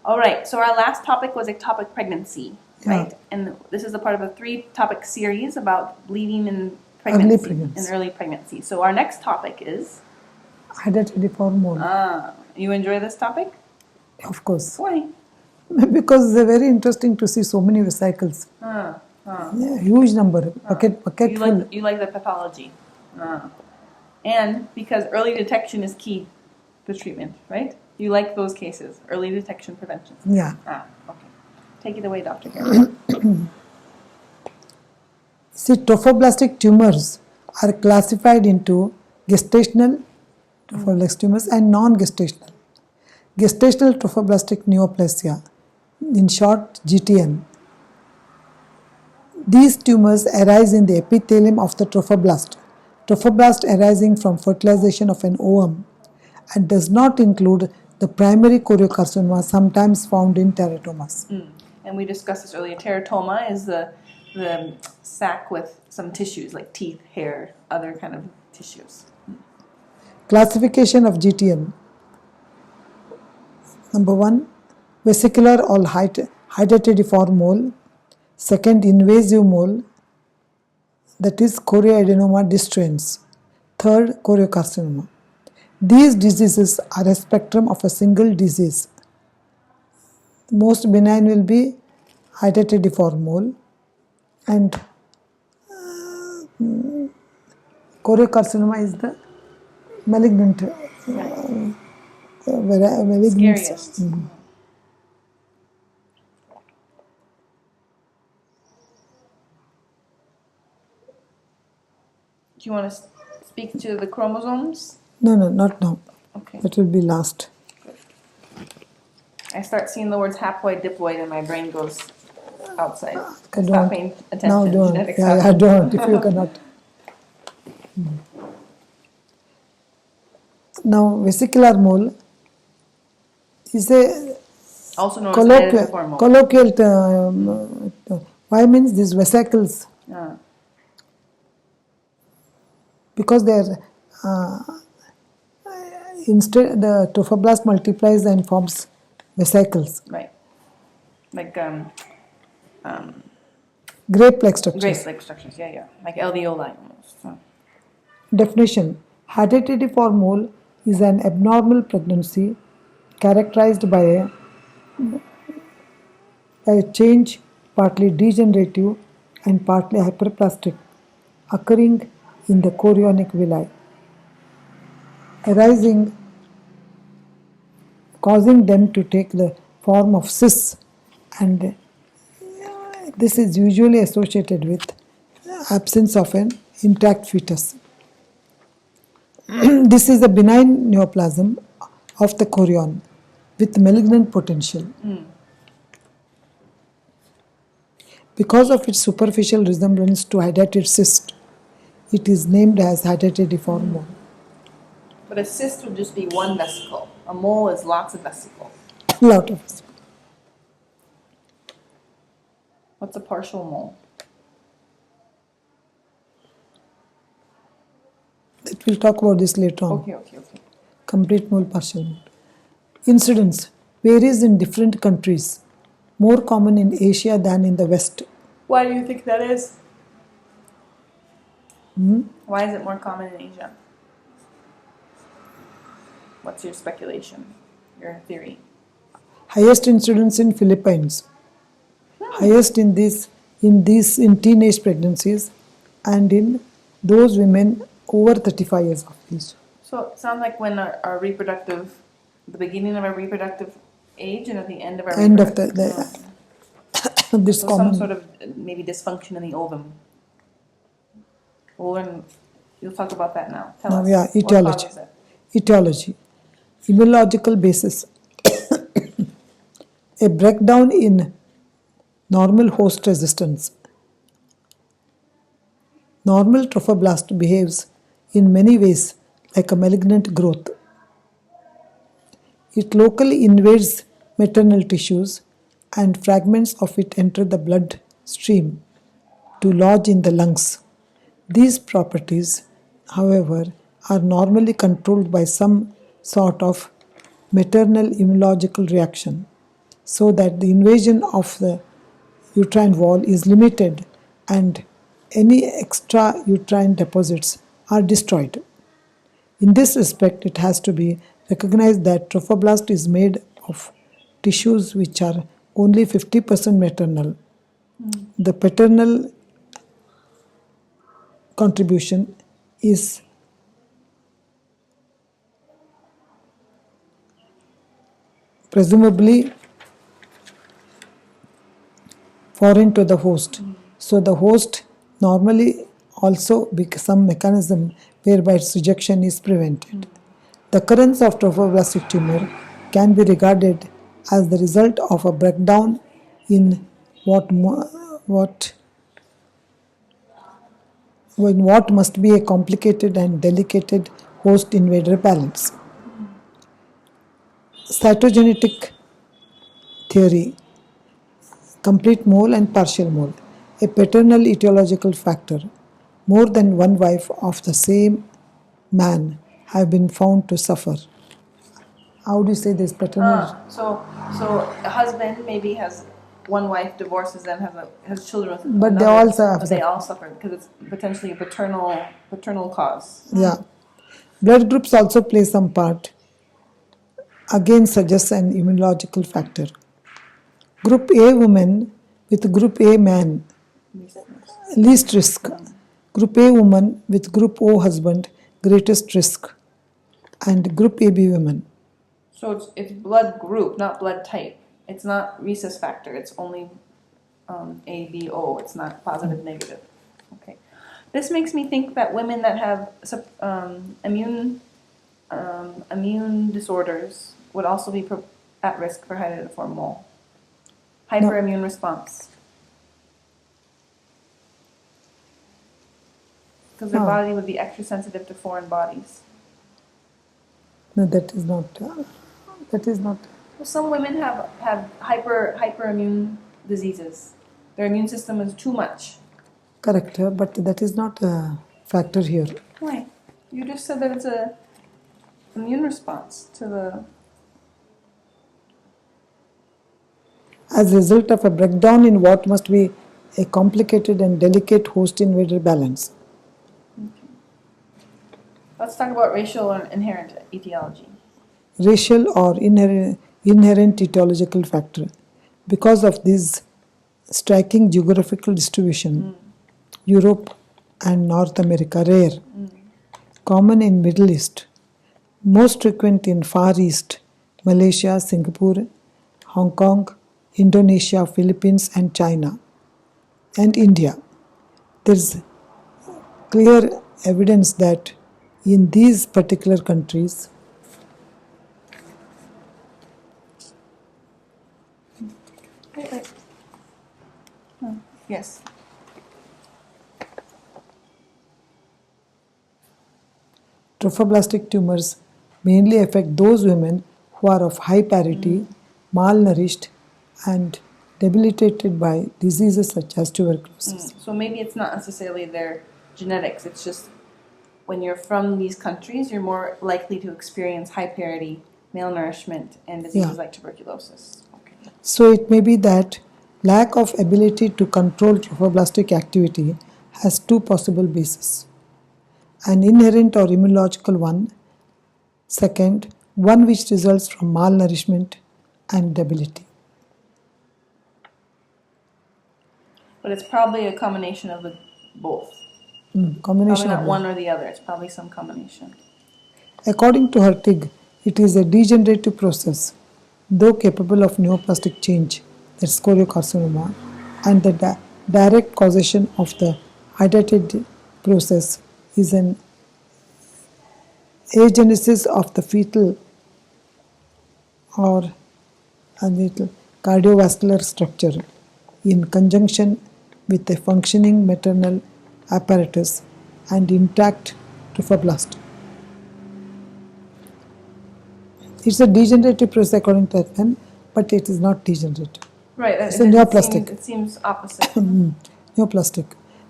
All right, so our last topic was ectopic pregnancy, Yeah. right? And this is a part of a 3-topic series about bleeding in Early pregnancy, pregnancy. in early pregnancy. So our next topic is, Hydatidiform mole. you enjoy this topic? Of course. Why? Because they're very interesting to see so many vesicles. Yeah, huge number, bucket full. You like the pathology. And because early detection is key to treatment, right? You like those cases, early detection prevention. Yeah. Okay. Take it away, Dr. Garrett. See, trophoblastic tumors are classified into gestational trophoblastic tumors and non-gestational. Gestational trophoblastic neoplasia, in short GTN. These tumors arise in the epithelium of the trophoblast. Trophoblast arising from fertilization of an ovum and does not include the primary choriocarcinoma sometimes found in teratomas. And we discussed this earlier. Teratoma is the sac with some tissues like teeth, hair, other kind of tissues. Classification of GTN. Number 1, vesicular or hydatidiform mole. Second, invasive mole, that is chorioadenoma destruens. Third, choriocarcinoma. These diseases are a spectrum of a single disease. The most benign will be hydatidiform mole, and choriocarcinoma is the malignant. Malignant. Scariest. Do you want to speak to the chromosomes? No, not now. Okay. That will be last. I start seeing the words haploid, diploid, and my brain goes outside. Okay, Stop don't. paying attention. Now don't. Genetics Yeah, happen. don't if you cannot. Now, vesicular mole is a Also known as hydatidiform mole. colloquial term. Why means these vesicles, because they are instead the trophoblast multiplies and forms vesicles, Right. Like grape-like structures. grape-like structures. Yeah. Like alveoli almost. Definition: hydatidiform mole is an abnormal pregnancy characterized by a change, partly degenerative and partly hyperplastic, occurring in the chorionic villi, causing them to take the form of cysts, and this is usually associated with absence of an intact fetus. This is a benign neoplasm of the chorion with malignant potential. Because of its superficial resemblance to hydatid cyst, it is named as hydatidiform mole. But a cyst would just be one vesicle. A mole is lots of vesicles. Lot of us. What's a partial mole? We'll talk about this later on. Okay. Complete mole, partial mole. Incidence varies in different countries, more common in Asia than in the West. Why do you think that is? Why is it more common in Asia? What's your speculation, your theory? Highest incidence in Philippines. Highest in teenage pregnancies and in those women over 35 years of age. So it sounds like when the beginning of our reproductive age and at the end of our End of reproductive this so common. some sort of maybe dysfunction in the ovum. We'll learn. You'll talk about that now. Tell us. Yeah, What etiology. causes it? Etiology. Immunological basis. A breakdown in normal host resistance. Normal trophoblast behaves in many ways like a malignant growth. It locally invades maternal tissues and fragments of it enter the blood stream to lodge in the lungs. These properties, however, are normally controlled by some sort of maternal immunological reaction, so that the invasion of the uterine wall is limited and any extra uterine deposits are destroyed. In this respect, it has to be recognized that trophoblast is made of tissues which are only 50% maternal. The paternal contribution is presumably foreign to the host. So the host normally also some mechanism whereby its rejection is prevented. The occurrence of trophoblastic tumor can be regarded as the result of a breakdown in what must be a complicated and delicate host-invader balance. Cytogenetic theory, complete mole and partial mole, a paternal etiological factor. More than one wife of the same man have been found to suffer. How do you say this paternal? So a husband maybe has one wife, divorces them, has children with But another, they all suffer. but they all suffer because it's potentially a paternal cause. Yeah. Blood groups also play some part. Again suggests an immunological factor. Group A woman with Group A man, least risk. Group A woman with Group O husband, greatest risk. And Group AB women. So it's blood group, not blood type. It's not rhesus factor. It's only A, B, O. It's not positive, negative. Okay. This makes me think that women that have immune disorders would also be at risk for hydatidiform mole. Hyperimmune response. Because their body would be extra sensitive to foreign bodies. No, that is not. Well, some women have hyperimmune diseases. Their immune system is too much. Correct, but that is not a factor here. Why? You just said that it's a immune response to the... As a result of a breakdown in what must be a complicated and delicate host-invader balance. Okay. Let's talk about racial and inherent etiology. Racial or inherent etiological factor. Because of this striking geographical distribution, Europe and North America rare, common in Middle East, most frequent in Far East, Malaysia, Singapore, Hong Kong, Indonesia, Philippines and China, and India. There is clear evidence that in these particular countries, Wait. Yes. trophoblastic tumors mainly affect those women who are of high parity, malnourished, and debilitated by diseases such as tuberculosis. So maybe it's not necessarily their genetics. It's just when you're from these countries, you're more likely to experience high parity, malnourishment, and diseases like tuberculosis. Okay. So it may be that lack of ability to control trophoblastic activity has two possible bases. An inherent or immunological one. Second, one which results from malnourishment and debility. But it's probably a combination of the both. Combination probably not of one or the other. It's probably some combination. According to Hertig, it is a degenerative process, though capable of neoplastic change, that's choriocarcinoma, and the direct causation of the hydatid process is an agenesis of the fetal or cardiovascular structure in conjunction with a functioning maternal apparatus and intact trophoblast. It's a degenerative process according to Hertig, but it is not degenerative. Right. It's a neoplastic. It seems opposite. Neoplastic.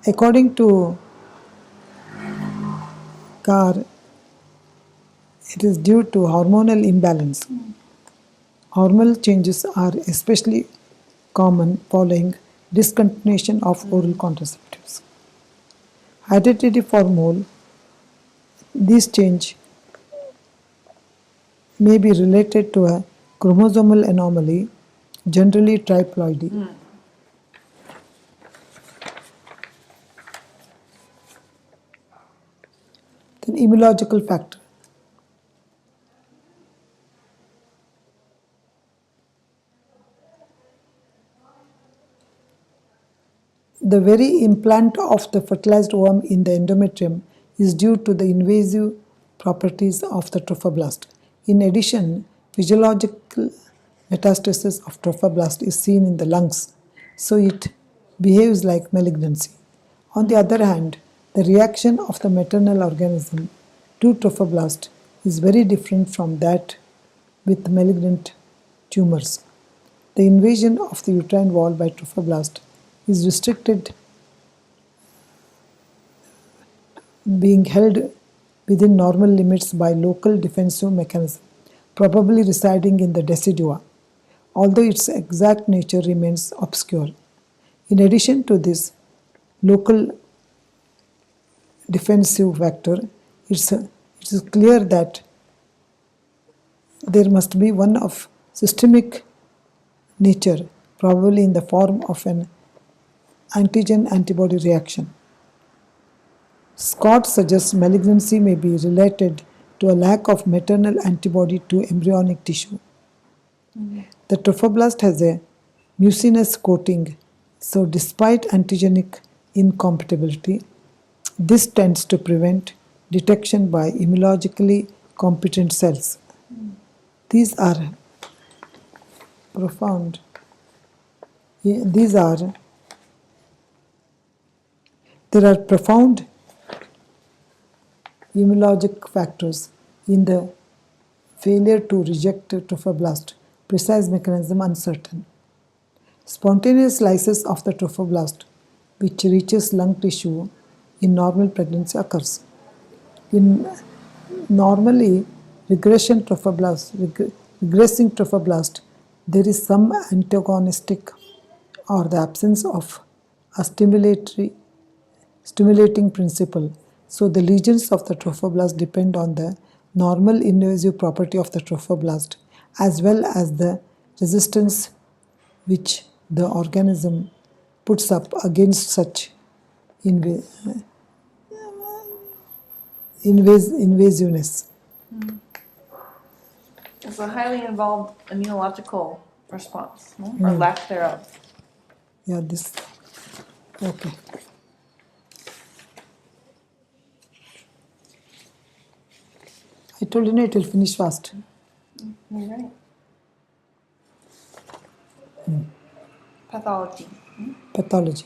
According to Carr, it is due to hormonal imbalance. Hormonal changes are especially common following discontinuation of oral contraceptives. Hydatidiform mole, this change may be related to a chromosomal anomaly, generally triploidy. Then immunological factor. The very implant of the fertilized ovum in the endometrium is due to the invasive properties of the trophoblast. In addition, physiological metastasis of trophoblast is seen in the lungs, so it behaves like malignancy. On the other hand, the reaction of the maternal organism to trophoblast is very different from that with malignant tumors. The invasion of the uterine wall by trophoblast is restricted, being held within normal limits by local defensive mechanism, probably residing in the decidua, although its exact nature remains obscure. In addition to this local defensive factor, it is clear that there must be one of systemic nature, probably in the form of an antigen-antibody reaction. Scott suggests malignancy may be related to a lack of maternal antibody to embryonic tissue. The trophoblast has a mucinous coating, so despite antigenic incompatibility, this tends to prevent detection by immunologically competent cells. These are profound. There are profound immunologic factors in the failure to reject trophoblast, precise mechanism uncertain. Spontaneous lysis of the trophoblast, which reaches lung tissue in normal pregnancy, occurs. In normally regressing trophoblast, there is some antagonistic or the absence of a stimulating principle. So the lesions of the trophoblast depend on the normal invasive property of the trophoblast as well as the resistance which the organism puts up against such invasiveness. It's a highly involved immunological response, no? Or lack thereof. Yeah, this. Okay. I told you it will finish fast. You're right. Pathology. Pathology.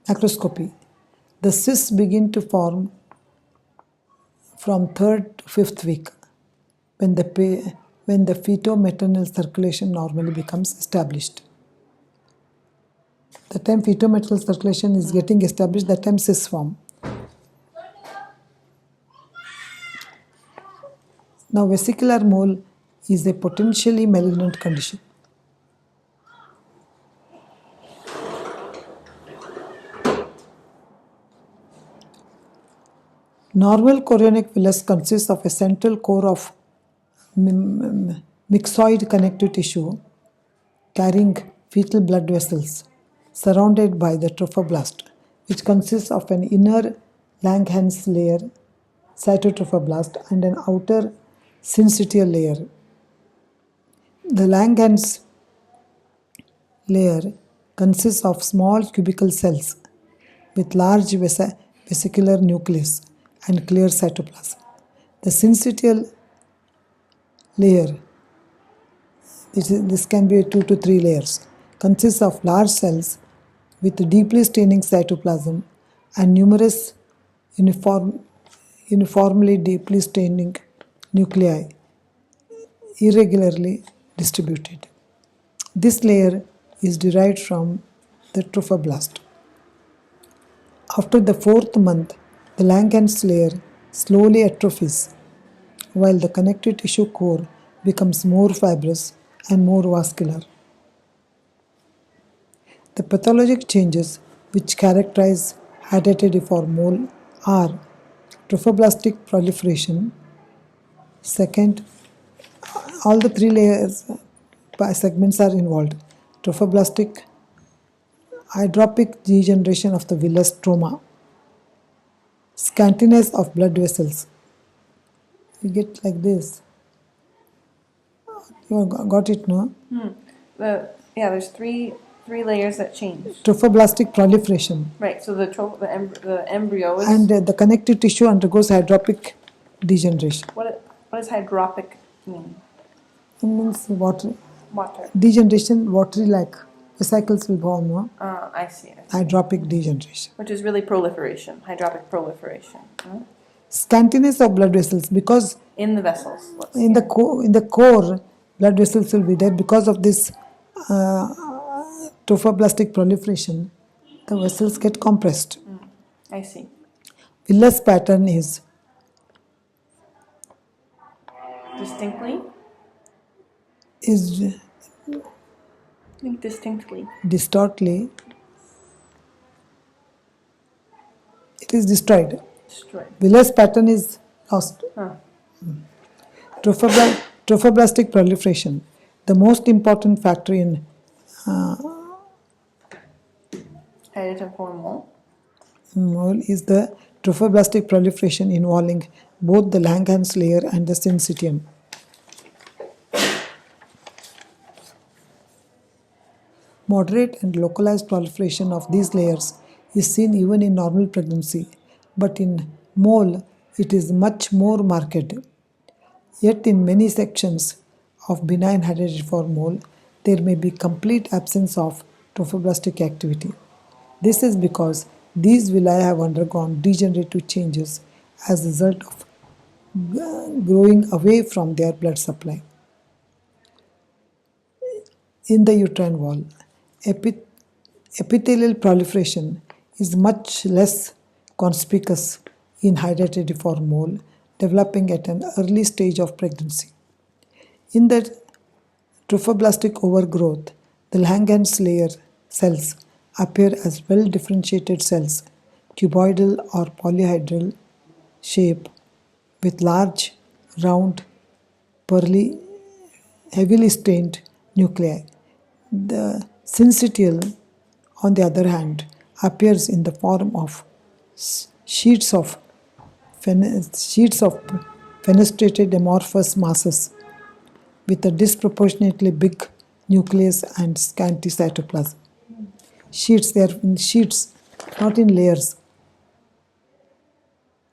Macroscopy. The cysts begin to form from 3rd to 5th week when the feto-maternal circulation normally becomes established. The time feto-maternal circulation is getting established, that time cysts form. Now, vesicular mole is a potentially malignant condition. Normal chorionic villus consists of a central core of myxoid connective tissue carrying fetal blood vessels surrounded by the trophoblast, which consists of an inner Langhans layer, cytotrophoblast, and an outer syncytial layer. The Langhans layer consists of small cubical cells with large vesicular nucleus and clear cytoplasm. The syncytial layer, this can be 2 to 3 layers, consists of large cells with deeply staining cytoplasm and numerous uniformly deeply staining nuclei, irregularly distributed. This layer is derived from the trophoblast. After the 4th month, the Langhans layer slowly atrophies, while the connective tissue core becomes more fibrous and more vascular. The pathologic changes which characterize hydatidiform mole are trophoblastic proliferation. Second, all the three layers segments are involved. Trophoblastic, hydropic degeneration of the villus stroma, scantiness of blood vessels. You get like this. You got it, no? There's three layers that change. Trophoblastic proliferation. Right. So the embryo is. And the connective tissue undergoes hydropic degeneration. What does hydropic mean? It means water. Water. Degeneration, watery like vesicles will form, no? I see. Hydropic degeneration. Which is really proliferation, hydropic proliferation. Scantiness of blood vessels, because In the vessels. in the core, blood vessels will be there because of this trophoblastic proliferation. The vessels get compressed. I see. Villus pattern is Distinctly? is I think distinctly. distortly. It is destroyed. Destroyed. Villus pattern is lost. Huh. Trophoblastic proliferation. The most important factor in Hydatidiform mole. mole is the trophoblastic proliferation involving both the Langhans layer and the syncytium. Moderate and localized proliferation of these layers is seen even in normal pregnancy, but in mole it is much more marked. Yet in many sections of benign hydatidiform mole, there may be complete absence of trophoblastic activity. This is because these villi have undergone degenerative changes as a result of growing away from their blood supply. In the uterine wall, epithelial proliferation is much less conspicuous in hydatidiform mole, developing at an early stage of pregnancy. In the trophoblastic overgrowth, the Langhans layer cells appear as well differentiated cells, cuboidal or polyhedral shape, with large, round, pearly, heavily stained nuclei. The syncytial, on the other hand, appears in the form of sheets of fenestrated amorphous masses with a disproportionately big nucleus and scanty cytoplasm. Sheets, they are in sheets, not in layers.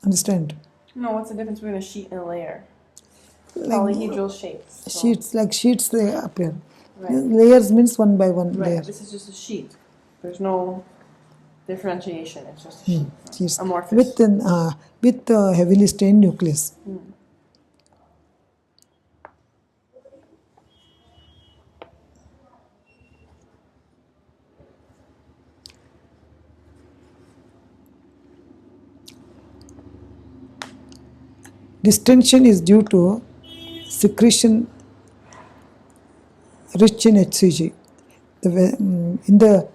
Understand? No, what's the difference between a sheet and a layer? Like Polyhedral shapes. So. sheets, like sheets they appear. Right. Layers means one by one Right. layer. This is just a sheet. There's no differentiation. It's just a sheet. Sheets. Amorphous. With heavily stained nucleus. Distension is due to secretion rich in HCG. In the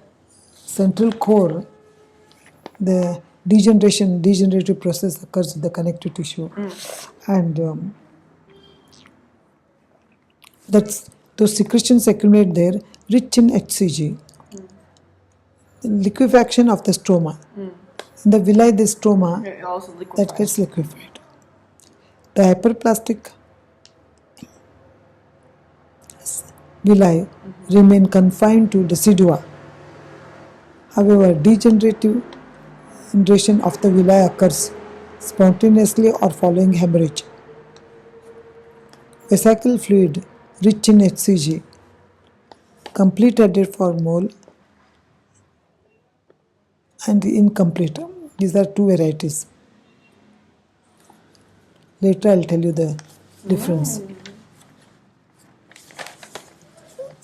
central core, the degenerative process occurs in the connective tissue, and those secretions accumulate there, rich in HCG. Liquefaction of the stroma. In the villi, the stroma It also that liquefies. gets liquefied. The hyperplastic villi remain confined to decidua. However, degeneration of the villi occurs spontaneously or following hemorrhage. Vesical fluid rich in HCG, complete hydatidiform mole, and incomplete. These are two varieties. Later I'll tell you the difference.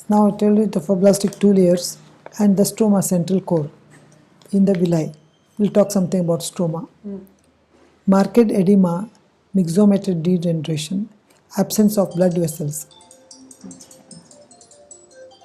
Now I'll tell you the trophoblastic two layers and the stroma central core in the villi. We'll talk something about stroma. Marked edema myxomatous degeneration, absence of blood vessels.